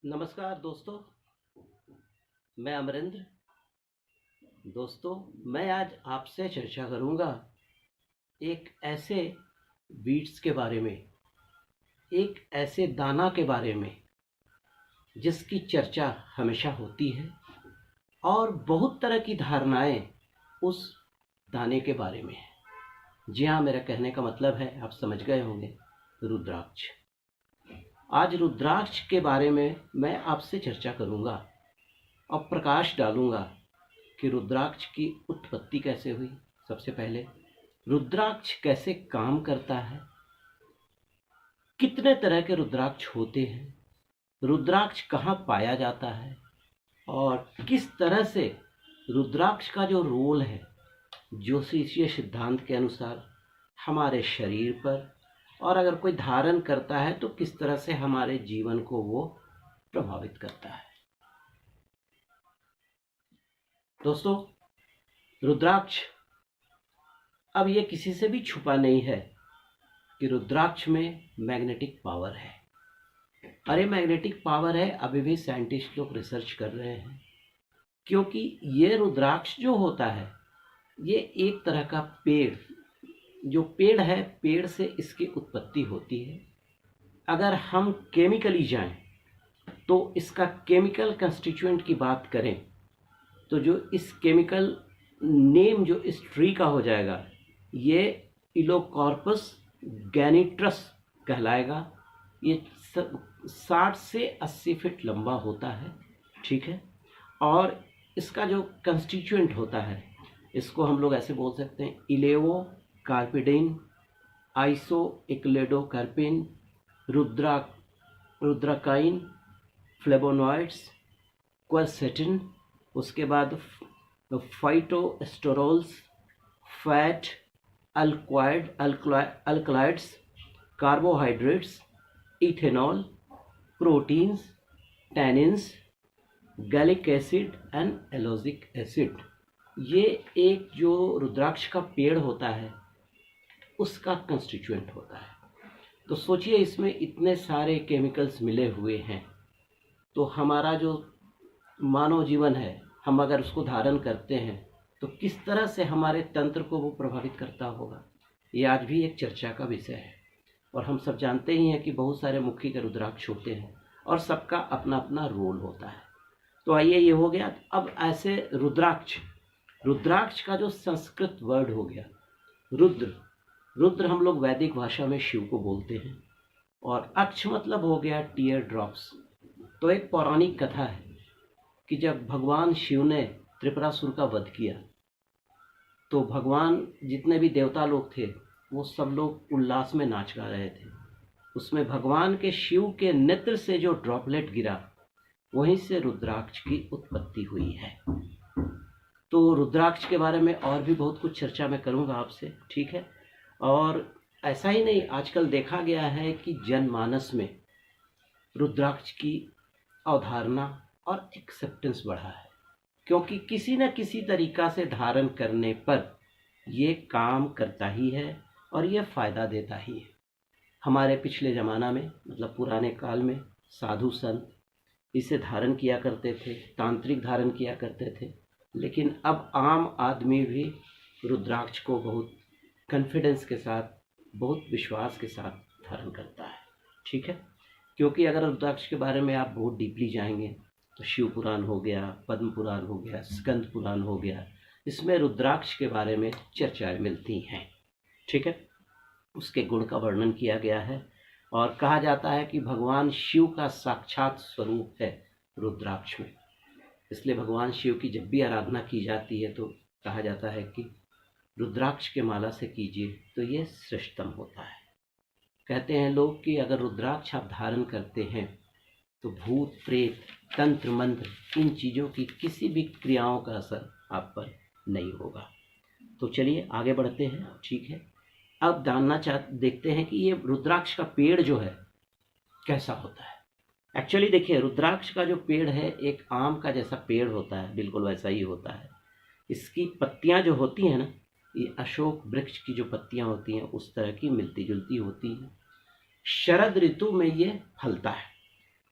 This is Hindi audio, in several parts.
नमस्कार दोस्तों, मैं अमरेंद्र। दोस्तों, मैं आज आपसे चर्चा करूंगा एक ऐसे बीट्स के बारे में, एक ऐसे दाना के बारे में जिसकी चर्चा हमेशा होती है और बहुत तरह की धारणाएं उस दाने के बारे में है। जी हाँ, मेरा कहने का मतलब है, आप समझ गए होंगे, रुद्राक्ष। आज रुद्राक्ष के बारे में मैं आपसे चर्चा करूंगा और प्रकाश डालूंगा कि रुद्राक्ष की उत्पत्ति कैसे हुई। सबसे पहले रुद्राक्ष कैसे काम करता है, कितने तरह के रुद्राक्ष होते हैं, रुद्राक्ष कहाँ पाया जाता है और किस तरह से रुद्राक्ष का जो रोल है ज्योतिषीय सिद्धांत के अनुसार हमारे शरीर पर, और अगर कोई धारण करता है तो किस तरह से हमारे जीवन को वो प्रभावित करता है। दोस्तों, रुद्राक्ष, अब ये किसी से भी छुपा नहीं है कि रुद्राक्ष में मैग्नेटिक पावर है। अरे मैग्नेटिक पावर है, अभी भी साइंटिस्ट लोग रिसर्च कर रहे हैं, क्योंकि ये रुद्राक्ष जो होता है ये एक तरह का पेड़, जो पेड़ है, पेड़ से इसकी उत्पत्ति होती है। अगर हम केमिकली जाएं तो इसका केमिकल कंस्टिट्यूएंट की बात करें तो जो इस केमिकल नेम जो इस ट्री का हो जाएगा, ये इलोकॉर्पस गैनिट्रस कहलाएगा। ये 60 से 80 फीट लंबा होता है, ठीक है। और इसका जो कंस्टिट्यूएंट होता है, इसको हम लोग ऐसे बोल सकते हैं, इलेवो कार्पिडिन, आइसो इक्लेडोकार्पिन, रुद्राकाइन, फ्लेवोनॉइड्स, क्वरसेटिन, उसके बाद phytosterols, fat, alkaloids, carbohydrates, ethanol, proteins, tannins, gallic acid and ellagic acid. ये एक जो रुद्राक्ष का पेड़ होता है उसका कंस्टिट्यूएंट होता है। तो सोचिए, इसमें इतने सारे केमिकल्स मिले हुए हैं, तो हमारा जो मानव जीवन है, हम अगर उसको धारण करते हैं तो किस तरह से हमारे तंत्र को वो प्रभावित करता होगा, ये आज भी एक चर्चा का विषय है। और हम सब जानते ही हैं कि बहुत सारे मुखी के रुद्राक्ष होते हैं और सबका अपना अपना रोल होता है। तो आइए, ये हो गया। अब ऐसे रुद्राक्ष का जो संस्कृत वर्ड हो गया रुद्र हम लोग वैदिक भाषा में शिव को बोलते हैं, और अक्ष मतलब हो गया टीयर ड्रॉप्स। तो एक पौराणिक कथा है कि जब भगवान शिव ने त्रिपुरासुर का वध किया तो भगवान, जितने भी देवता लोग थे, वो सब लोग उल्लास में नाच गा रहे थे। उसमें भगवान के शिव के नेत्र से जो ड्रॉपलेट गिरा, वहीं से रुद्राक्ष की उत्पत्ति हुई है। तो रुद्राक्ष के बारे में और भी बहुत कुछ चर्चा मैं करूंगा आपसे, ठीक है। और ऐसा ही नहीं, आजकल देखा गया है कि जनमानस में रुद्राक्ष की अवधारणा और एक्सेप्टेंस बढ़ा है, क्योंकि किसी न किसी तरीका से धारण करने पर ये काम करता ही है और ये फ़ायदा देता ही है। हमारे पिछले ज़माना में, मतलब पुराने काल में, साधु संत इसे धारण किया करते थे, तांत्रिक धारण किया करते थे, लेकिन अब आम आदमी भी रुद्राक्ष को बहुत कॉन्फिडेंस के साथ, बहुत विश्वास के साथ धारण करता है, ठीक है। क्योंकि अगर रुद्राक्ष के बारे में आप बहुत डीपली जाएंगे तो शिव पुराण हो गया, पद्म पुराण हो गया, स्कंद पुराण हो गया, इसमें रुद्राक्ष के बारे में चर्चाएं मिलती हैं, ठीक है। उसके गुण का वर्णन किया गया है और कहा जाता है कि भगवान शिव का साक्षात स्वरूप है रुद्राक्ष में। इसलिए भगवान शिव की जब भी आराधना की जाती है तो कहा जाता है कि रुद्राक्ष के माला से कीजिए तो ये श्रेष्ठतम होता है। कहते हैं लोग कि अगर रुद्राक्ष आप धारण करते हैं तो भूत प्रेत, तंत्र मंत्र, इन चीज़ों की किसी भी क्रियाओं का असर आप पर नहीं होगा। तो चलिए आगे बढ़ते हैं, ठीक है। अब देखते हैं कि ये रुद्राक्ष का पेड़ जो है कैसा होता है। एक्चुअली देखिए, रुद्राक्ष का जो पेड़ है एक आम का जैसा पेड़ होता है, बिल्कुल वैसा ही होता है। इसकी पत्तियां जो होती हैं ना, ये अशोक वृक्ष की जो पत्तियां होती हैं उस तरह की मिलती जुलती होती हैं। शरद ऋतु में ये फलता है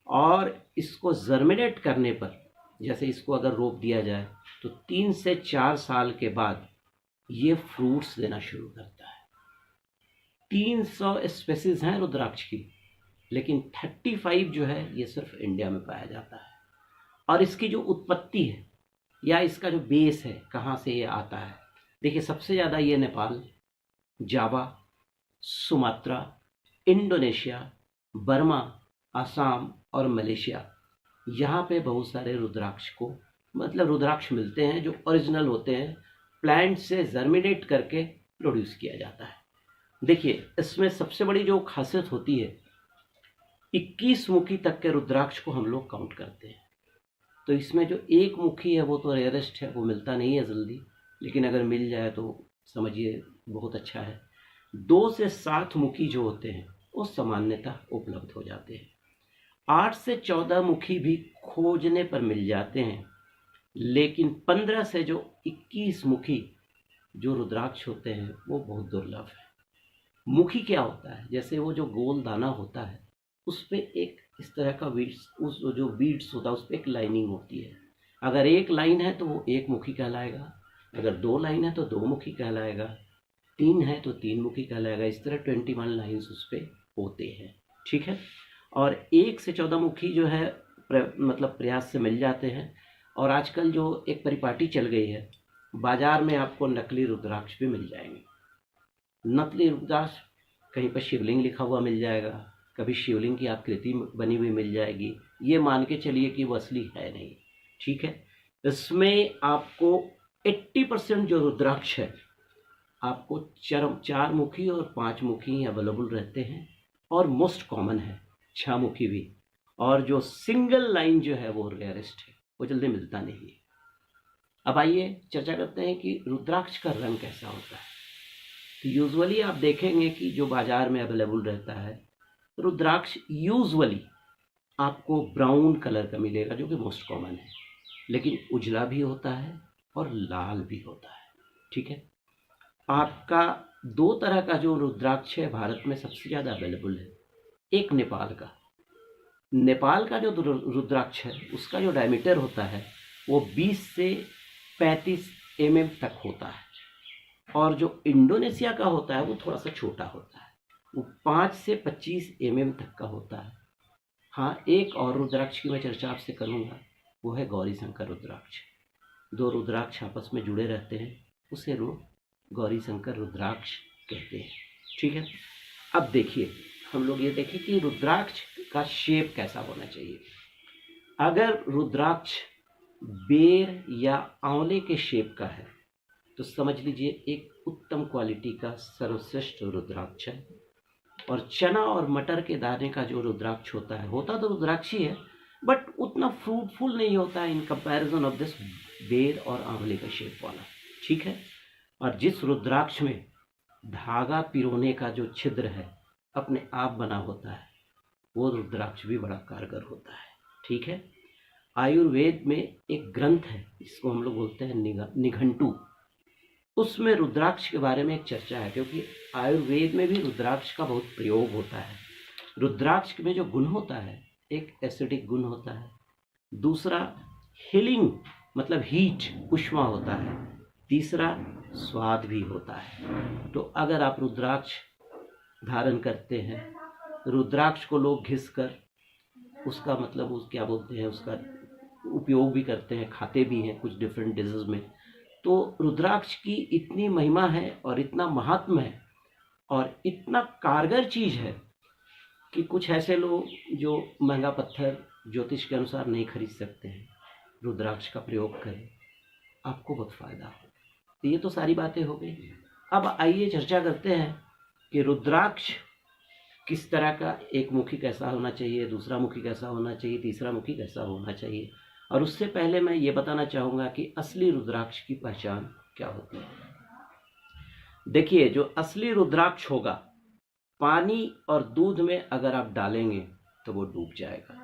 और इसको जर्मिनेट करने पर, जैसे इसको अगर रोप दिया जाए तो 3 से 4 साल के बाद ये फ्रूट्स देना शुरू करता है। 300 स्पेसीज हैं रुद्राक्ष की, लेकिन 35 जो है ये सिर्फ इंडिया में पाया जाता है। और इसकी जो उत्पत्ति है या इसका जो बेस है, कहाँ से ये आता है, देखिए सबसे ज़्यादा ये नेपाल, जावा, सुमात्रा, इंडोनेशिया, बर्मा, असम और मलेशिया, यहाँ पे बहुत सारे रुद्राक्ष को मतलब रुद्राक्ष मिलते हैं जो ओरिजिनल होते हैं, प्लांट से जर्मिनेट करके प्रोड्यूस किया जाता है। देखिए इसमें सबसे बड़ी जो खासियत होती है, 21 मुखी तक के रुद्राक्ष को हम लोग काउंट करते हैं। तो इसमें जो एक मुखी है वो तो रेयरेस्ट है, वो मिलता नहीं है जल्दी, लेकिन अगर मिल जाए तो समझिए बहुत अच्छा है। 2 से 7 मुखी जो होते हैं वो सामान्यतः उपलब्ध हो जाते हैं। 8 से 14 मुखी भी खोजने पर मिल जाते हैं, लेकिन 15 से जो 21 मुखी जो रुद्राक्ष होते हैं वो बहुत दुर्लभ है। मुखी क्या होता है, जैसे वो जो गोल दाना होता है उस पर एक इस तरह का बीड्स, उस जो बीड्स होता है उस पर एक लाइनिंग होती है। अगर एक लाइन है तो वो एक मुखी कहलाएगा, अगर 2 लाइन है तो 2 मुखी कहलाएगा, 3 है तो 3 मुखी कहलाएगा। इस तरह 21 लाइन्स उस पर होते हैं, ठीक है। और 1 से 14 मुखी जो है मतलब प्रयास से मिल जाते हैं। और आजकल जो एक परिपाटी चल गई है, बाजार में आपको नकली रुद्राक्ष भी मिल जाएंगे। नकली रुद्राक्ष कहीं पर शिवलिंग लिखा हुआ मिल जाएगा, कभी शिवलिंग की आकृति बनी हुई मिल जाएगी, ये मान के चलिए कि वो असली है नहीं, ठीक है। इसमें आपको 80% जो रुद्राक्ष है आपको 4 मुखी और 5 मुखी अवेलेबल रहते हैं, और मोस्ट कॉमन है 6 मुखी भी। और जो सिंगल लाइन जो है वो रेयरेस्ट है, वो जल्दी मिलता नहीं है। अब आइए चर्चा करते हैं कि रुद्राक्ष का रंग कैसा होता है। तो यूजुअली आप देखेंगे कि जो बाजार में अवेलेबल रहता है रुद्राक्ष यूजुअली आपको ब्राउन कलर का मिलेगा, जो कि मोस्ट कॉमन है, लेकिन उजला भी होता है और लाल भी होता है, ठीक है। आपका 2 तरह का जो रुद्राक्ष है भारत में सबसे ज़्यादा अवेलेबल है। एक नेपाल का जो रुद्राक्ष है उसका जो डायमीटर होता है वो 20 से 35 mm तक होता है, और जो इंडोनेशिया का होता है वो थोड़ा सा छोटा होता है, वो 5 से 25 mm तक का होता है। हाँ, एक और रुद्राक्ष की मैं चर्चा आपसे करूँगा, वो है गौरी शंकर रुद्राक्ष। 2 रुद्राक्ष आपस में जुड़े रहते हैं, उसे गौरी शंकर रुद्राक्ष कहते हैं, ठीक है। अब देखिए हम लोग ये देखें कि रुद्राक्ष का शेप कैसा होना चाहिए। अगर रुद्राक्ष बेर या आंवले के शेप का है तो समझ लीजिए एक उत्तम क्वालिटी का सर्वश्रेष्ठ रुद्राक्ष है। और चना और मटर के दाने का जो रुद्राक्ष होता तो रुद्राक्ष ही है, बट उतना फ्रूटफुल नहीं होता है इन कंपैरिजन ऑफ दिस बेर और आंवले का शेप वाला, ठीक है। और जिस रुद्राक्ष में धागा पिरोने का जो छिद्र है अपने आप बना होता है, वो रुद्राक्ष भी बड़ा कारगर होता है, ठीक है। आयुर्वेद में एक ग्रंथ है, इसको हम लोग बोलते हैं निघंटू, उसमें रुद्राक्ष के बारे में एक चर्चा है, क्योंकि आयुर्वेद में भी रुद्राक्ष का बहुत प्रयोग होता है। रुद्राक्ष में जो गुण होता है, एक एसिडिक गुण होता है, दूसरा हीलिंग मतलब हीट उष्मा होता है, तीसरा स्वाद भी होता है। तो अगर आप रुद्राक्ष धारण करते हैं, रुद्राक्ष को लोग घिस कर उसका मतलब उस क्या बोलते हैं उसका उपयोग भी करते हैं, खाते भी हैं कुछ डिफरेंट डिशेज में। तो रुद्राक्ष की इतनी महिमा है और इतना महात्म है और इतना कारगर चीज़ है कि कुछ ऐसे लोग जो महंगा पत्थर ज्योतिष के अनुसार नहीं खरीद सकते हैं, रुद्राक्ष का प्रयोग करें, आपको बहुत फ़ायदा हो। तो ये तो सारी बातें हो गई। अब आइए चर्चा करते हैं कि रुद्राक्ष किस तरह का, एक मुखी कैसा होना चाहिए, दूसरा मुखी कैसा होना चाहिए, तीसरा मुखी कैसा होना चाहिए। और उससे पहले मैं ये बताना चाहूँगा कि असली रुद्राक्ष की पहचान क्या होती है। देखिए, जो असली रुद्राक्ष होगा पानी और दूध में अगर आप डालेंगे तो वो डूब जाएगा,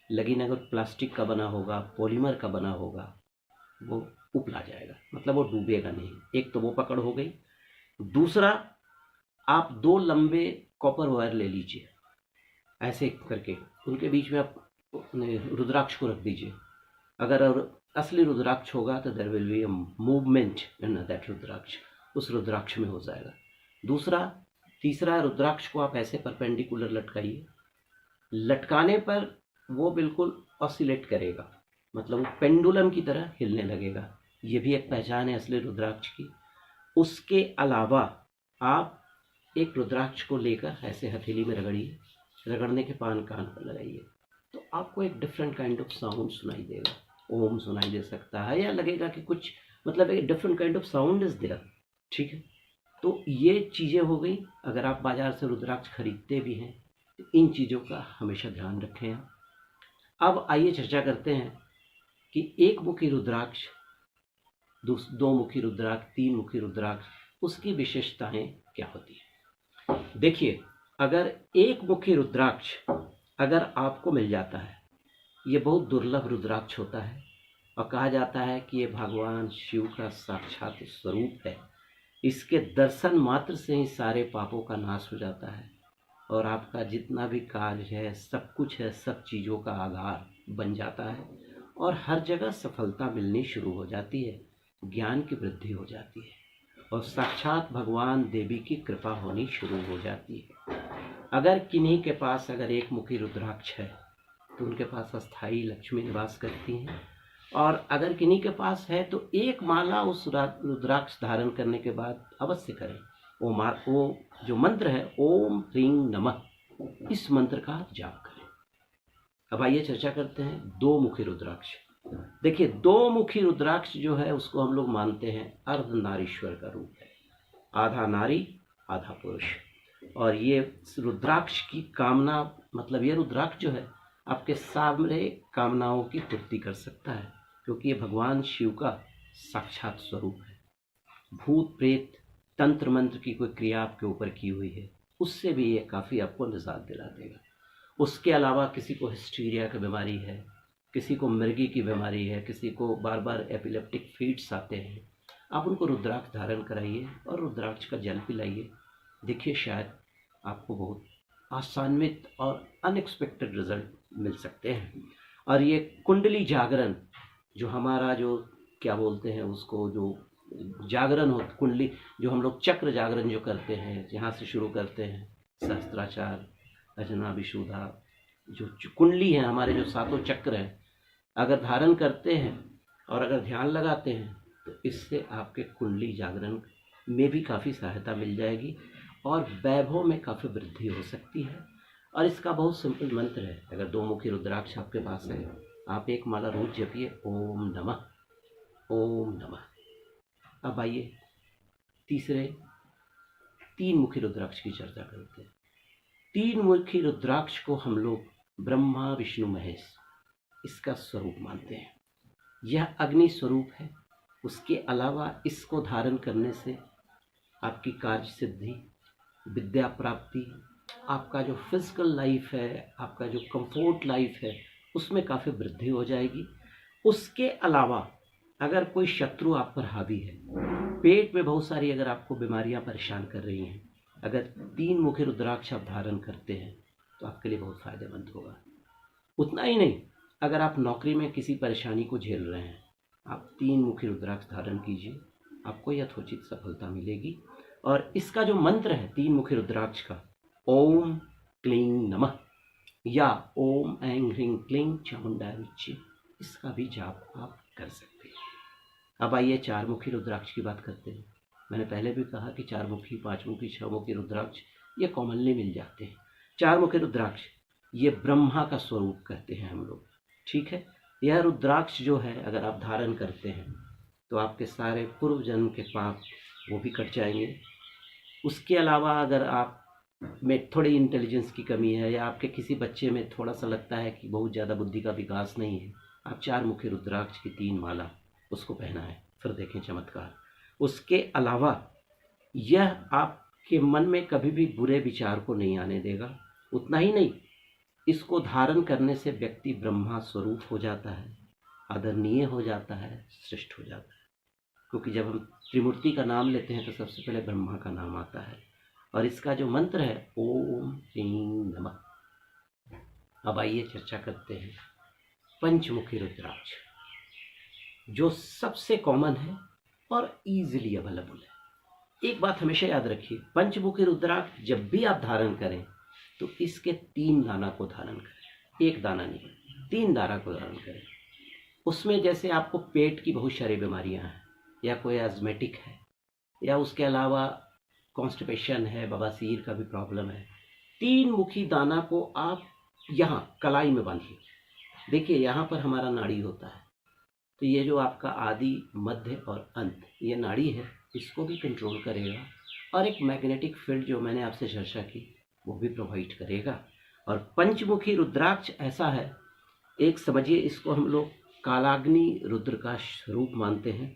लेकिन अगर प्लास्टिक का बना होगा, पॉलीमर का बना होगा, वो उपला जाएगा, मतलब वो डूबेगा नहीं। एक तो वो पकड़ हो गई। दूसरा, आप 2 लंबे कॉपर वायर ले लीजिए ऐसे करके, उनके बीच में आप रुद्राक्ष को रख दीजिए। अगर असली रुद्राक्ष होगा तो there will be a movement in that rudraksha, उस रुद्राक्ष में हो जाएगा। तीसरा रुद्राक्ष को आप ऐसे परपेंडिकुलर लटकाइए, लटकाने पर वो बिल्कुल ऑसिलेट करेगा, मतलब वो पेंडुलम की तरह हिलने लगेगा। ये भी एक पहचान है असली रुद्राक्ष की। उसके अलावा आप एक रुद्राक्ष को लेकर ऐसे हथेली में रगड़िए, रगड़ने के कान पर लगाइए, तो आपको एक डिफरेंट काइंड ऑफ साउंड सुनाई देगा। ओम सुनाई दे सकता है, या लगेगा कि कुछ मतलब एक different kind of sound is there. ठीक है, तो ये चीज़ें हो गई। अगर आप बाजार से रुद्राक्ष खरीदते भी हैं तो इन चीज़ों का हमेशा ध्यान रखें आप। अब आइए चर्चा करते हैं कि एक मुखी रुद्राक्ष, दो मुखी रुद्राक्ष, तीन मुखी रुद्राक्ष, उसकी विशेषताएं क्या होती है। देखिए, अगर एक मुखी रुद्राक्ष अगर आपको मिल जाता है, ये बहुत दुर्लभ रुद्राक्ष होता है और कहा जाता है कि ये भगवान शिव का साक्षात स्वरूप है। इसके दर्शन मात्र से ही सारे पापों का नाश हो जाता है और आपका जितना भी कार्य है, सब कुछ है, सब चीज़ों का आधार बन जाता है और हर जगह सफलता मिलनी शुरू हो जाती है, ज्ञान की वृद्धि हो जाती है और साक्षात भगवान देवी की कृपा होनी शुरू हो जाती है। अगर किन्हीं के पास अगर एक मुखी रुद्राक्ष है तो उनके पास अस्थाई लक्ष्मी निवास करती हैं, और अगर किन्हीं के पास है तो एक माला उस रुद्राक्ष धारण करने के बाद अवश्य करें। वो जो मंत्र है ओम ह्रीं नमः, इस मंत्र का जाप करें। अब आइए चर्चा करते हैं दो मुखी रुद्राक्ष। देखिए, दो मुखी रुद्राक्ष जो है उसको हम लोग मानते हैं अर्धनारीश्वर का रूप है, आधा नारी आधा पुरुष। और ये रुद्राक्ष की कामना, मतलब ये रुद्राक्ष जो है आपके सामने कामनाओं की पूर्ति कर सकता है, क्योंकि ये भगवान शिव का साक्षात स्वरूप है। भूत प्रेत तंत्र मंत्र की कोई क्रिया आपके ऊपर की हुई है, उससे भी ये काफ़ी आपको निजात दिला देगा। उसके अलावा किसी को हिस्टीरिया की बीमारी है, किसी को मिर्गी की बीमारी है, किसी को बार बार एपिलेप्टिक फिट्स आते हैं, आप उनको रुद्राक्ष धारण कराइए और रुद्राक्ष का जल पिलाइए। देखिए, शायद आपको बहुत आसान्वित और अनएक्सपेक्टेड रिजल्ट मिल सकते हैं। और ये कुंडली जागरण, जो हमारा जो क्या बोलते हैं उसको, जो जागरण हो, कुंडली जो हम लोग चक्र जागरण जो करते हैं, जहाँ से शुरू करते हैं सहस्त्राचार, अजना, विशुद्धा, जो कुंडली है, हमारे जो सातों चक्र हैं, अगर धारण करते हैं और अगर ध्यान लगाते हैं तो इससे आपके कुंडली जागरण में भी काफ़ी सहायता मिल जाएगी और वैभव में काफ़ी वृद्धि हो सकती है। और इसका बहुत सिंपल मंत्र है। अगर दो मुखी रुद्राक्ष आपके पास है, आप एक माला रोज जपिए, ओम नमः, ओम नमः। अब आइए तीन मुखी रुद्राक्ष की चर्चा करते हैं। तीन मुखी रुद्राक्ष को हम लोग ब्रह्मा विष्णु महेश इसका स्वरूप मानते हैं। यह अग्नि स्वरूप है। उसके अलावा इसको धारण करने से आपकी कार्य सिद्धि, विद्या प्राप्ति, आपका जो फिजिकल लाइफ है, आपका जो कंफर्ट लाइफ है, उसमें काफ़ी वृद्धि हो जाएगी। उसके अलावा अगर कोई शत्रु आप पर हावी है, पेट में बहुत सारी अगर आपको बीमारियां परेशान कर रही हैं, अगर तीन मुखी रुद्राक्ष आप धारण करते हैं तो आपके लिए बहुत फ़ायदेमंद होगा। उतना ही नहीं, अगर आप नौकरी में किसी परेशानी को झेल रहे हैं, आप तीन मुखी रुद्राक्ष धारण कीजिए, आपको यथोचित सफलता मिलेगी। और इसका जो मंत्र है तीन मुखी रुद्राक्ष का, ओम क्लीं नमः या ओम ऐं ह्रीं क्लीं चामुंडाय विच्चे, इसका भी जाप आप कर सकते हैं। अब आइए चार मुखी रुद्राक्ष की बात करते हैं। मैंने पहले भी कहा कि चार मुखी, पाँच मुखी, छह मुखी रुद्राक्ष ये कॉमनली मिल जाते हैं। चार मुखी रुद्राक्ष ये ब्रह्मा का स्वरूप कहते हैं हम लोग, ठीक है। यह रुद्राक्ष जो है अगर आप धारण करते हैं तो आपके सारे पूर्व जन्म के पाप वो भी कट जाएंगे। उसके अलावा अगर आप में थोड़ी इंटेलिजेंस की कमी है या आपके किसी बच्चे में थोड़ा सा लगता है कि बहुत ज़्यादा बुद्धि का विकास नहीं है, आप चार मुखी रुद्राक्ष की तीन माला उसको पहनाएं, फिर देखें चमत्कार। उसके अलावा यह आपके मन में कभी भी बुरे विचार को नहीं आने देगा। उतना ही नहीं, इसको धारण करने से व्यक्ति ब्रह्मा स्वरूप हो जाता है, आदरणीय हो जाता है, श्रेष्ठ हो जाता है। क्योंकि जब हम त्रिमूर्ति का नाम लेते हैं तो सबसे पहले ब्रह्मा का नाम आता है। और इसका जो मंत्र है ओम ह्रीं नमः, अब आइए चर्चा करते हैं पंचमुखी रुद्राक्ष, जो सबसे कॉमन है और इजीली अवेलेबल है। एक बात हमेशा याद रखिए, पंचमुखी रुद्राक्ष जब भी आप धारण करें तो इसके 3 दाना को धारण करें, एक दाना नहीं, 3 दाना को धारण करें। उसमें जैसे आपको पेट की बहुत सारी बीमारियां हैं, या कोई एजमेटिक है, या उसके अलावा कॉन्स्टिपेशन है, बवासीर का भी प्रॉब्लम है, 3 मुखी दाना को आप यहाँ कलाई में बांधिए। देखिए यहाँ पर हमारा नाड़ी होता है, तो ये जो आपका आदि, मध्य और अंत, ये नाड़ी है, इसको भी कंट्रोल करेगा, और एक मैग्नेटिक फील्ड जो मैंने आपसे चर्चा की वो भी प्रोवाइड करेगा। और पंचमुखी रुद्राक्ष ऐसा है, एक समझिए इसको हम लोग कालाग्नि रुद्र का स्वरूप मानते हैं,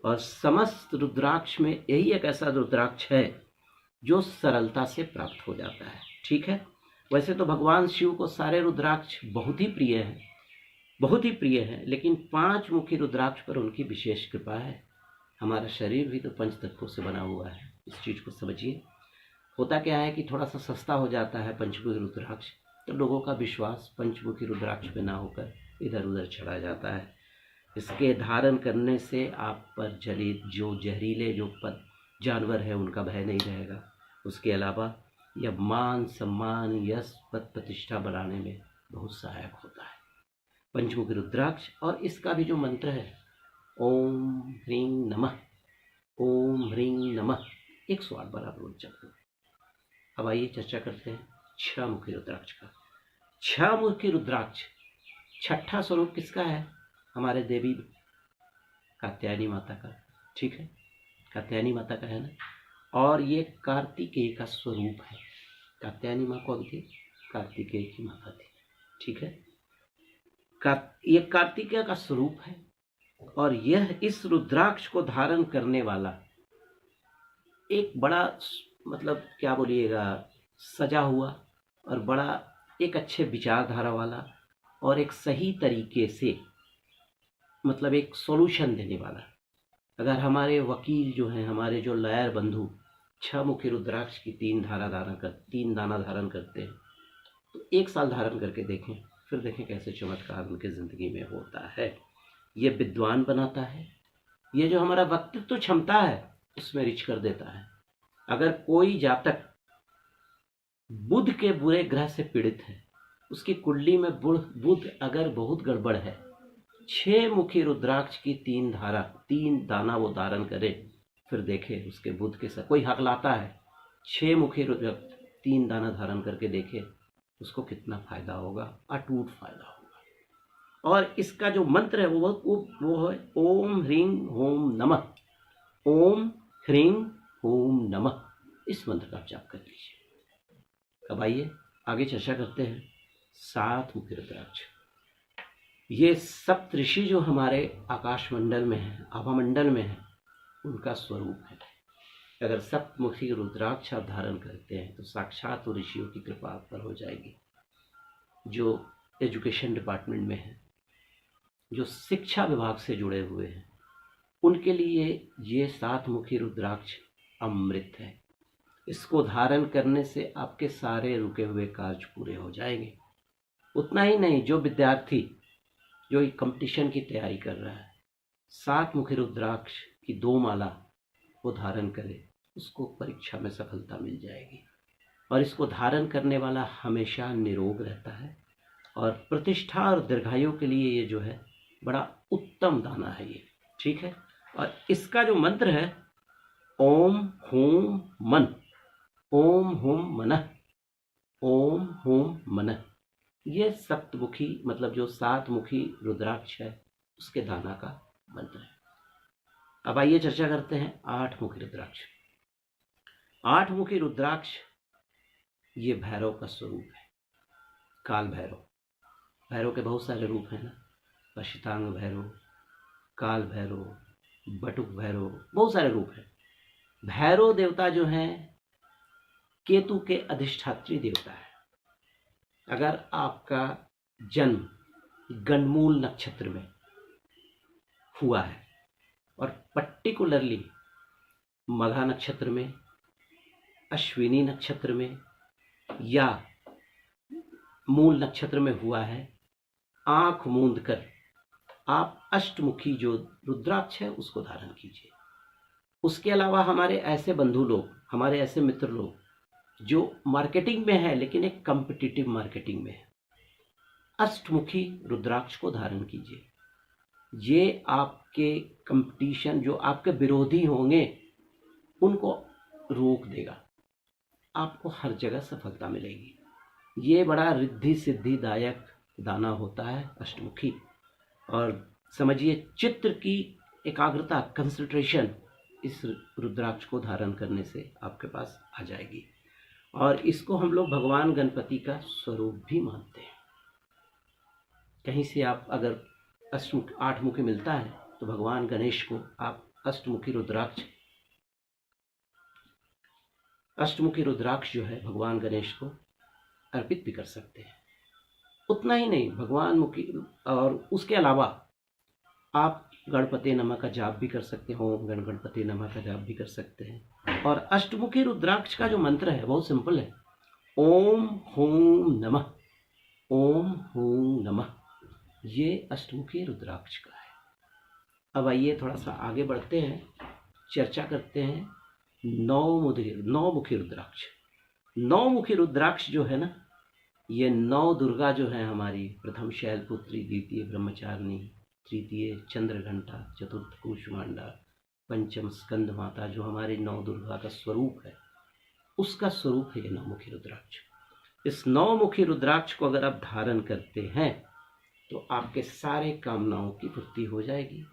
और समस्त रुद्राक्ष में यही एक ऐसा रुद्राक्ष है जो सरलता से प्राप्त हो जाता है। ठीक है, वैसे तो भगवान शिव को सारे रुद्राक्ष बहुत ही प्रिय हैं, बहुत ही प्रिय है, लेकिन 5 मुखी रुद्राक्ष पर उनकी विशेष कृपा है। हमारा शरीर भी तो पंच तत्वों से बना हुआ है, इस चीज़ को समझिए। होता क्या है कि थोड़ा सा सस्ता हो जाता है पंचमुखी रुद्राक्ष, तो लोगों का विश्वास पंचमुखी रुद्राक्ष पे ना होकर इधर उधर चला जाता है। इसके धारण करने से आप पर जहरीले जो जानवर है उनका भय नहीं रहेगा। उसके अलावा यह मान सम्मान, यश, पद प्रतिष्ठा बढ़ाने में बहुत सहायक होता है पंचमुखी रुद्राक्ष। और इसका भी जो मंत्र है, ओम ह्रीं नमः, ओम ह्रीं नमः, 108 बार आप रोज जप। अब आइए चर्चा करते हैं 6 मुखी रुद्राक्ष का। 6 मुखी रुद्राक्ष, छठा स्वरूप किसका है? हमारे देवी कात्यायनी माता का। ठीक है, कात्यायनी माता का है ना, और ये कार्तिकेय का स्वरूप है। कात्यायनी माँ कौन थी? कार्तिकेय की माता थी। ठीक है, ये कार्तिकेय का स्वरूप है, और यह इस रुद्राक्ष को धारण करने वाला एक बड़ा, मतलब क्या बोलिएगा, सजा हुआ और बड़ा एक अच्छे विचारधारा वाला, और एक सही तरीके से मतलब एक सॉल्यूशन देने वाला। अगर हमारे वकील जो हैं, हमारे जो लॉयर बंधु 6 मुखी रुद्राक्ष की 3 दाना धारण करते हैं, तो 1 साल धारण करके देखें, फिर देखें कैसे चमत्कार उनके ज़िंदगी में होता है। ये विद्वान बनाता है, ये जो हमारा वक्तृत्व क्षमता है उसमें रिच कर देता है। अगर कोई जातक बुध के बुरे ग्रह से पीड़ित है, उसकी कुंडली में बुध अगर बहुत गड़बड़ है, 6 मुखी रुद्राक्ष की 3 दाना वो धारण करे, फिर देखे उसके बुध के साथ कोई हक लाता है, 6 मुखी रुद्राक्ष 3 दाना धारण करके देखे उसको कितना फायदा होगा, अटूट फायदा होगा। और इसका जो मंत्र है वो है ओम ह्रीं ओम नमः, ओम ह्रीं ओम नमः। इस मंत्र का जाप कर लीजिए। अब आइए आगे चर्चा करते हैं 7 मुखी रुद्राक्ष। ये सप्तऋषि जो हमारे आकाश मंडल में है, आभा मंडल में है, उनका स्वरूप है। अगर सप्तमुखी रुद्राक्ष आप धारण करते हैं तो साक्षात वो ऋषियों की कृपा आप पर हो जाएगी। जो एजुकेशन डिपार्टमेंट में है, जो शिक्षा विभाग से जुड़े हुए हैं, उनके लिए ये 7 मुखी रुद्राक्ष अमृत है। इसको धारण करने से आपके सारे रुके हुए कार्य पूरे हो जाएंगे। उतना ही नहीं, जो विद्यार्थी जो एक कंपटीशन की तैयारी कर रहा है, 7 मुखी रुद्राक्ष की 2 माला वो धारण करे, उसको परीक्षा में सफलता मिल जाएगी। और इसको धारण करने वाला हमेशा निरोग रहता है, और प्रतिष्ठा और दीर्घायु के लिए ये जो है बड़ा उत्तम दाना है ये। ठीक है, और इसका जो मंत्र है ओम होम मन, ओम होम मनः, ओम होम मनः, ये सप्तमुखी मतलब जो 7 मुखी रुद्राक्ष है उसके दाना का मंत्र है। अब आइए चर्चा करते हैं 8 मुखी रुद्राक्ष। 8 मुखी रुद्राक्ष ये भैरव का स्वरूप है, काल भैरव। भैरव के बहुत सारे रूप हैं ना, पश्चितांग भैरव, काल भैरव, बटुक भैरव, बहुत सारे रूप हैं। भैरव देवता जो हैं केतु के अधिष्ठात्री देवता है। अगर आपका जन्म गणमूल नक्षत्र में हुआ है, और पर्टिकुलरली मघा नक्षत्र में, अश्विनी नक्षत्र में, या मूल नक्षत्र में हुआ है, आंख मूंद कर आप अष्टमुखी जो रुद्राक्ष है उसको धारण कीजिए। उसके अलावा हमारे ऐसे बंधु लोग, हमारे ऐसे मित्र लोग जो मार्केटिंग में है लेकिन एक कॉम्पिटिटिव मार्केटिंग में है, अष्टमुखी रुद्राक्ष को धारण कीजिए। ये आपके कंपटीशन, जो आपके विरोधी होंगे उनको रोक देगा, आपको हर जगह सफलता मिलेगी। ये बड़ा रिद्धि सिद्धिदायक दाना होता है अष्टमुखी। और समझिए, चित्र की एकाग्रता, कंसंट्रेशन इस रुद्राक्ष को धारण करने से आपके पास आ जाएगी। और इसको हम लोग भगवान गणपति का स्वरूप भी मानते हैं। कहीं से आप अगर आठमुखी मिलता है तो भगवान गणेश को आप अष्टमुखी रुद्राक्ष जो है भगवान गणेश को अर्पित भी कर सकते हैं। उतना ही नहीं, भगवान मुखी, और उसके अलावा आप गणपति नमः का जाप भी कर सकते हैं, ओम गणपति नमः का जाप भी कर सकते हैं। और अष्टमुखी रुद्राक्ष का जो मंत्र है बहुत सिंपल है, ओम हूं नमः, ओम हूं नमः। ये अष्टमुखी रुद्राक्ष का है। अब आइए थोड़ा सा आगे बढ़ते हैं, चर्चा करते हैं नौमुखी रुद्राक्ष। नौमुखी रुद्राक्ष जो है ना, ये 9 दुर्गा जो है हमारी, प्रथम शैलपुत्री, द्वितीय ब्रह्मचारिणी, तृतीय चंद्रघंटा, चतुर्थ कूष्मांडा, पंचम स्कंद माता, जो हमारी 9 दुर्गा का स्वरूप है, उसका स्वरूप है ये नौमुखी रुद्राक्ष। इस नौमुखी रुद्राक्ष को अगर आप धारण करते हैं तो आपके सारे कामनाओं की पूर्ति हो जाएगी।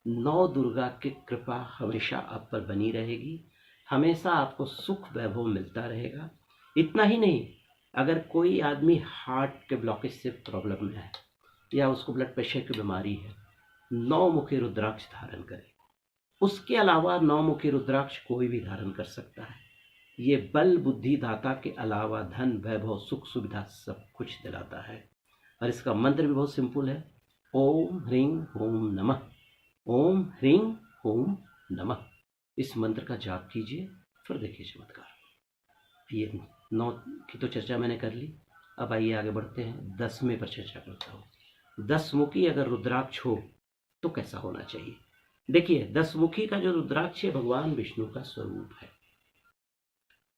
9 दुर्गा की कृपा हमेशा आप पर बनी रहेगी, हमेशा आपको सुख वैभव मिलता रहेगा। इतना ही नहीं, अगर कोई आदमी हार्ट के ब्लॉकेज से प्रॉब्लम में है या उसको ब्लड प्रेशर की बीमारी है, 9 मुखी रुद्राक्ष धारण करें। उसके अलावा 9 मुखी रुद्राक्ष कोई भी धारण कर सकता है। ये बल बुद्धि दाता के अलावा धन वैभव सुख सुविधा सब कुछ दिलाता है। और इसका मंत्र भी बहुत सिंपल है, ओम ह्रीं ओम नमः, ओम ह्रीं ओम नमः। इस मंत्र का जाप कीजिए, फिर देखिए चमत्कार। ये 9 की तो चर्चा मैंने कर ली। अब आइए आगे बढ़ते हैं, 10वें पर चर्चा करता हूँ। 10 मुखी अगर रुद्राक्ष हो तो कैसा होना चाहिए। देखिए, 10 मुखी का जो रुद्राक्ष है भगवान विष्णु का स्वरूप है।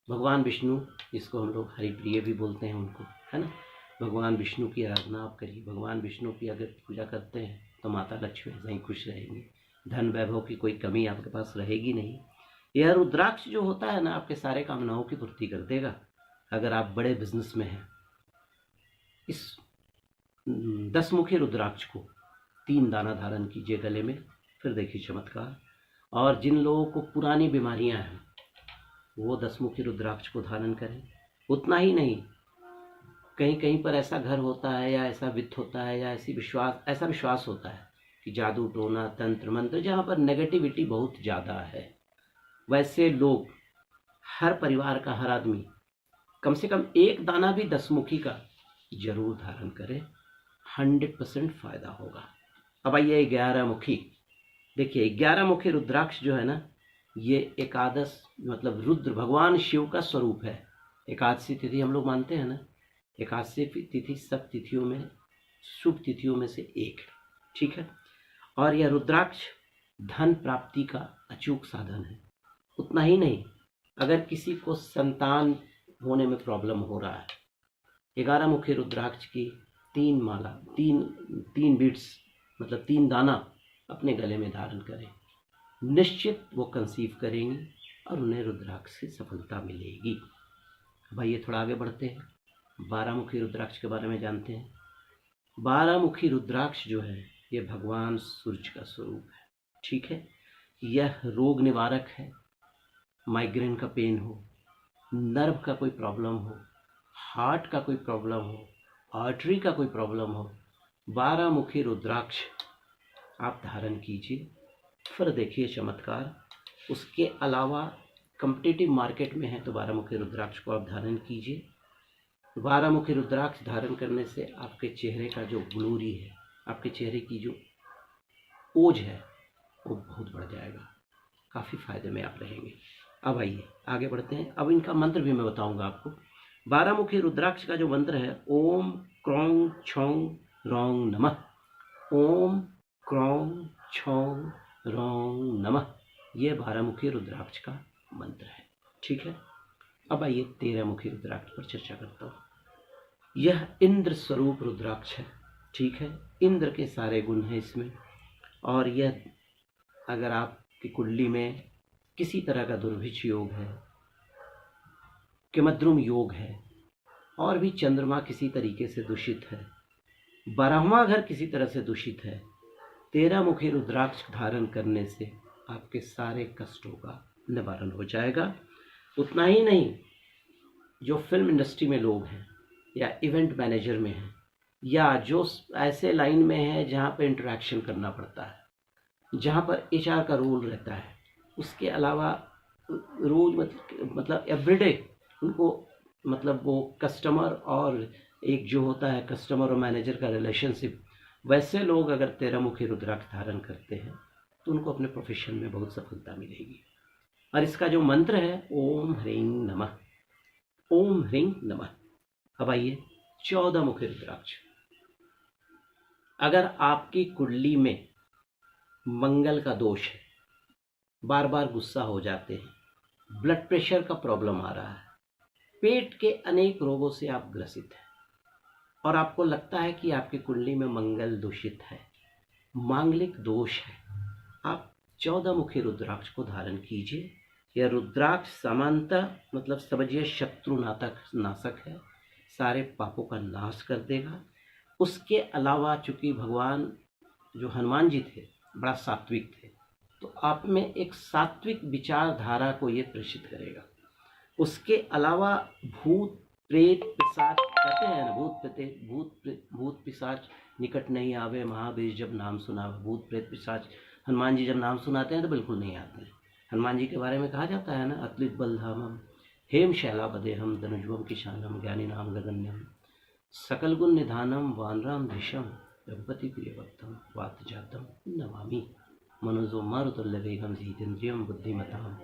भगवान विष्णु, जिसको हम लोग हरिप्रिय भी बोलते हैं उनको, है ना। भगवान विष्णु की आराधना आप करिए। भगवान विष्णु की अगर पूजा करते हैं तो माता लक्ष्मी ऐसा ही खुश रहेंगी, धन वैभव की कोई कमी आपके पास रहेगी नहीं। यह रुद्राक्ष जो होता है ना, आपके सारे कामनाओं की पूर्ति कर देगा। अगर आप बड़े बिजनेस में हैं, इस 10 मुखी रुद्राक्ष को 3 दाना धारण कीजिए गले में, फिर देखिए चमत्कार। और जिन लोगों को पुरानी बीमारियां हैं वो 10 मुखी रुद्राक्ष को धारण करें। उतना ही नहीं, कहीं कहीं पर ऐसा घर होता है या ऐसा वित्त होता है या ऐसा विश्वास होता है कि जादू टोना तंत्र मंत्र, जहाँ पर नेगेटिविटी बहुत ज़्यादा है, वैसे लोग, हर परिवार का हर आदमी कम से कम 1 दाना भी 10 मुखी का जरूर धारण करें, 100% फायदा होगा। अब आइए 11 मुखी। देखिए, 11 मुखी रुद्राक्ष जो है ना, ये एकादश मतलब रुद्र भगवान शिव का स्वरूप है। एकादशी तिथि हम लोग मानते हैं ना, एकादशी तिथि सब तिथियों में शुभ तिथियों में से एक है, ठीक है। और यह रुद्राक्ष धन प्राप्ति का अचूक साधन है। उतना ही नहीं, अगर किसी को संतान होने में प्रॉब्लम हो रहा है, 11 मुखी रुद्राक्ष की 3 माला, 3 बीट्स मतलब 3 दाना अपने गले में धारण करें, निश्चित वो कंसीव करेंगी और उन्हें रुद्राक्ष की सफलता मिलेगी। भाई ये थोड़ा आगे बढ़ते हैं, 12 मुखी रुद्राक्ष के बारे में जानते हैं। 12 मुखी रुद्राक्ष जो है ये भगवान सूर्य का स्वरूप है, ठीक है। यह रोग निवारक है। माइग्रेन का पेन हो, नर्व का कोई प्रॉब्लम हो, हार्ट का कोई प्रॉब्लम हो, आर्टरी का कोई प्रॉब्लम हो, 12 मुखी रुद्राक्ष आप धारण कीजिए, फिर देखिए चमत्कार। उसके अलावा कम्पिटिटिव मार्केट में है तो 12 मुखी रुद्राक्ष को आप धारण कीजिए। 12 मुखी रुद्राक्ष धारण करने से आपके चेहरे का जो ग्लोरी है, आपके चेहरे की जो ओज है वो बहुत बढ़ जाएगा, काफ़ी फायदे में आप रहेंगे। अब आइए आगे बढ़ते हैं। अब इनका मंत्र भी मैं बताऊंगा आपको। 12 मुखी रुद्राक्ष का जो मंत्र है ओम क्रौं छौं रौं नमः, ओम क्रौं छौं रौं नमः, ये 12 मुखी रुद्राक्ष का मंत्र है। ठीक है, अब आइए 13 मुखी रुद्राक्ष पर चर्चा करता हूँ। यह इंद्र स्वरूप रुद्राक्ष है। ठीक है, इंद्र के सारे गुण हैं इसमें, और यह अगर आपकी कुंडली में किसी तरह का दुर्भिक्ष योग है, किमद्रुम योग है, और भी चंद्रमा किसी तरीके से दूषित है, 12वां घर किसी तरह से दूषित है, 13 मुखी रुद्राक्ष धारण करने से आपके सारे कष्टों का निवारण हो जाएगा। उतना ही नहीं, जो फिल्म इंडस्ट्री में लोग हैं या इवेंट मैनेजर में हैं या जो ऐसे लाइन में है जहाँ पर इंटरेक्शन करना पड़ता है, जहाँ पर एचआर का रोल रहता है, उसके अलावा रोज मतलब एवरीडे उनको मतलब वो कस्टमर और एक जो होता है कस्टमर और मैनेजर का रिलेशनशिप, वैसे लोग अगर 13 मुखी रुद्राक्ष धारण करते हैं तो उनको अपने प्रोफेशन में बहुत सफलता मिलेगी। और इसका जो मंत्र है ओम ह्रीं नमः, ओम ह्रीं नमः। अब आइए 14 मुखी रुद्राक्ष। अगर आपकी कुंडली में मंगल का दोष है, बार बार गुस्सा हो जाते हैं, ब्लड प्रेशर का प्रॉब्लम आ रहा है, पेट के अनेक रोगों से आप ग्रसित हैं और आपको लगता है कि आपकी कुंडली में मंगल दूषित है, मांगलिक दोष है, आप 14 मुखी रुद्राक्ष को धारण कीजिए। यह रुद्राक्ष सामान्यतः मतलब समझिए शत्रु नाशक है, सारे पापों का नाश कर देगा। उसके अलावा चूंकि भगवान जो हनुमान जी थे बड़ा सात्विक थे, तो आप में एक सात्विक विचारधारा को ये प्रेषित करेगा। उसके अलावा भूत प्रेत पिशाच कहते हैं ना, भूत पिशाच निकट नहीं आवे, महावीर जब नाम सुना। भूत प्रेत पिशाच हनुमान जी जब नाम सुनाते हैं तो बिल्कुल नहीं आते हैं। हनुमान जी के बारे में कहा जाता है ना, अतुलित बलधामम हेम शैलापदेहम धनुज्वम किशानम ज्ञानी नाम गगन्यम सकल गुण निधानम वानराम धीशम रघुपति प्रिय भक्तम वात जातम नमामि मनोजो मारुतुल्य वेगम जितेन्द्रियम बुद्धिमताम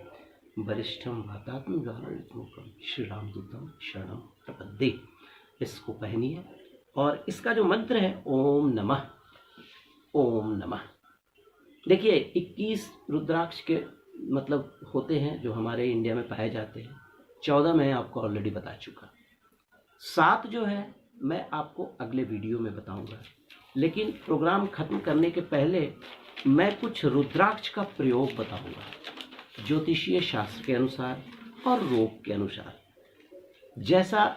वरिष्ठम वातात्म ज्वालामुखम श्री रामदूतम शरणम प्रपद्ये। इसको पहनिए और इसका जो मंत्र है ओम नमः, ओम नमः। देखिए 21 रुद्राक्ष के मतलब होते हैं जो हमारे इंडिया में पाए जाते हैं, 14 मैं आपको ऑलरेडी बता चुका, 7 जो है मैं आपको अगले वीडियो में बताऊंगा। लेकिन प्रोग्राम खत्म करने के पहले मैं कुछ रुद्राक्ष का प्रयोग बताऊंगा ज्योतिषीय शास्त्र के अनुसार और रोग के अनुसार। जैसा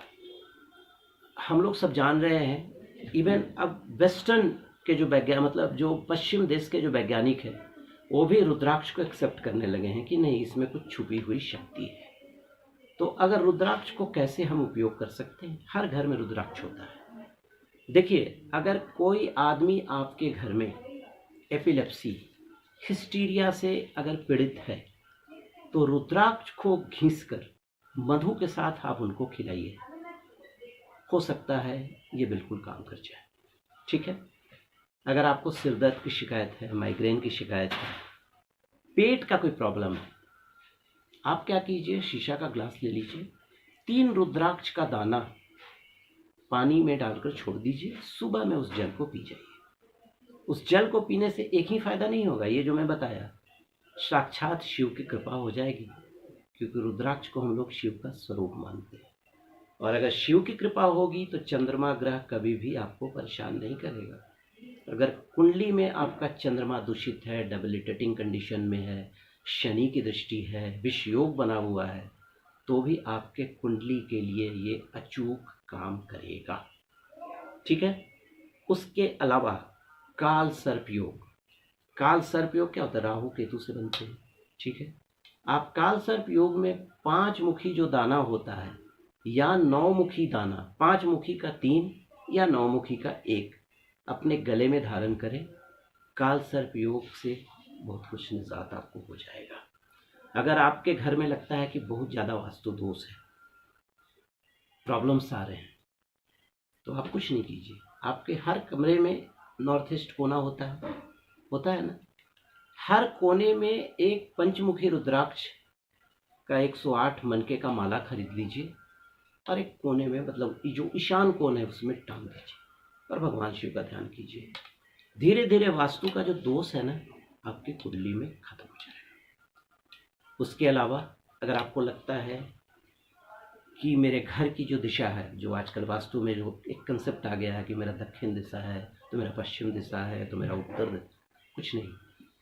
हम लोग सब जान रहे हैं, इवन अब वेस्टर्न के जो वैज्ञानिक मतलब जो पश्चिम देश के जो वैज्ञानिक हैं वो भी रुद्राक्ष को एक्सेप्ट करने लगे हैं कि नहीं, इसमें कुछ छुपी हुई शक्ति है। तो अगर रुद्राक्ष को कैसे हम उपयोग कर सकते हैं, हर घर में रुद्राक्ष होता है। देखिए अगर कोई आदमी आपके घर में एपिलेप्सी हिस्टीरिया से अगर पीड़ित है तो रुद्राक्ष को घिसकर मधु के साथ आप उनको खिलाइए, हो सकता है ये बिल्कुल काम कर जाए। ठीक है, अगर आपको सिर दर्द की शिकायत है, माइग्रेन की शिकायत है, पेट का कोई प्रॉब्लम है, आप क्या कीजिए, शीशा का ग्लास ले लीजिए, 3 रुद्राक्ष का दाना पानी में डालकर छोड़ दीजिए, सुबह में उस जल को पी जाइए। उस जल को पीने से एक ही फायदा नहीं होगा, ये जो मैं बताया, साक्षात शिव की कृपा हो जाएगी, क्योंकि रुद्राक्ष को हम लोग शिव का स्वरूप मानते हैं। और अगर शिव की कृपा होगी तो चंद्रमा ग्रह कभी भी आपको परेशान नहीं करेगा। अगर कुंडली में आपका चंद्रमा दूषित है, डेबिलिटेटिंग कंडीशन में है, शनि की दृष्टि है, विष योग बना हुआ है, तो भी आपके कुंडली के लिए ये अचूक काम करेगा। ठीक है, उसके अलावा काल सर्प योग, काल सर्प योग क्या होता है, राहु केतु से बनते हैं। ठीक है, आप काल सर्प योग में 5 मुखी जो दाना होता है या 9 मुखी दाना, 5 मुखी का 3 या 9 मुखी का 1 अपने गले में धारण करें। काल सर्प योग से बहुत कुछ निजात आपको हो जाएगा। अगर आपके घर में लगता है कि बहुत ज़्यादा वास्तु दोष है, प्रॉब्लम्स आ रहे हैं, तो आप कुछ नहीं कीजिए, आपके हर कमरे में नॉर्थ ईस्ट कोना होता है ना, हर कोने में एक पंचमुखी रुद्राक्ष का 108 मनके का माला खरीद लीजिए और एक कोने में, मतलब जो ईशान कोण है उसमें टांग दीजिए और भगवान शिव का ध्यान कीजिए। धीरे धीरे वास्तु का जो दोष है ना, आपकी कुंडली में खत्म हो जाएगा। उसके अलावा अगर आपको लगता है कि मेरे घर की जो दिशा है, जो आजकल वास्तु में जो एक कंसेप्ट आ गया है कि मेरा दक्षिण दिशा है तो मेरा पश्चिम दिशा है तो मेरा उत्तर, कुछ नहीं।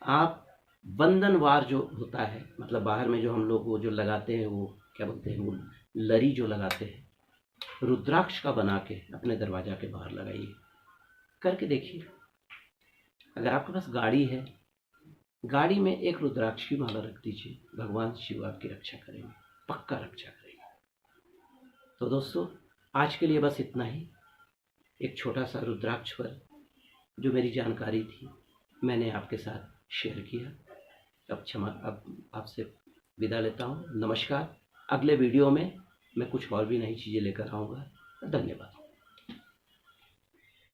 आप बंधनवार जो होता है, मतलब बाहर में जो हम लोग वो जो लगाते हैं, वो क्या बोलते हैं, वो लरी जो लगाते हैं, रुद्राक्ष का बना के अपने दरवाजा के बाहर लगाइए, करके देखिए। अगर आपके पास गाड़ी है, गाड़ी में एक रुद्राक्ष की माला रख दीजिए, भगवान शिव आपकी रक्षा करेंगे, पक्का रक्षा करेंगे। तो दोस्तों, आज के लिए बस इतना ही। एक छोटा सा रुद्राक्ष पर जो मेरी जानकारी थी मैंने आपके साथ शेयर किया। अब आपसे विदा लेता हूँ। नमस्कार। अगले वीडियो में मैं कुछ और भी नई चीज़ें लेकर आऊँगा। धन्यवाद।